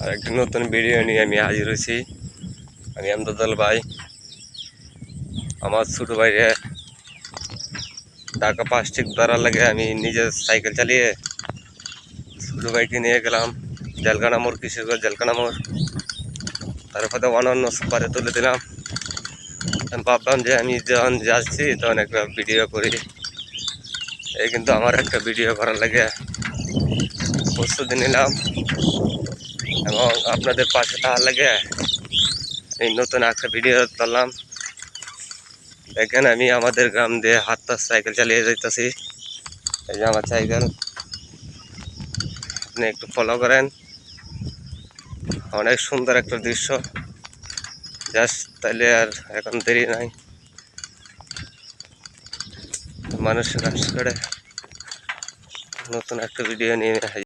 আর একটা নতুন ভিডিও নিয়ে আমি হাজির হয়েছি। আমি আমদাদুল ভাই, আমার ছোটো ভাইরে ঢাকা প্লাস্টিক ধরার লাগে আমি নিজে সাইকেল চালিয়ে ছোটো ভাইকে নিয়ে গেলাম জেলখানা মোড়, কিশোরগঞ্জ জেলখানা মোড়। তারপরে অন্যান্য সুপারে তুলে দিলাম। আমি ভাবলাম যে আমি যখন যাচ্ছি তখন একটা ভিডিও করি। এই কিন্তু আমার একটা ভিডিও করার লাগে প্রস্তুতি নিলাম এবং আপনাদের পাশে থাকার লাগে এই নতুন একটা ভিডিও করলাম। দেখেন আমি আমাদের গ্রাম দিয়ে হাঁটতে সাইকেল চালিয়ে যাইতেছি। এই যে আমার সাইকেল, আপনি একটু ফলো করেন। অনেক সুন্দর একটা দৃশ্য। জাস্ট তাইলে আর এখন দেরি নাই, মানুষের কাজ করে নতুন একটা ভিডিও নিয়ে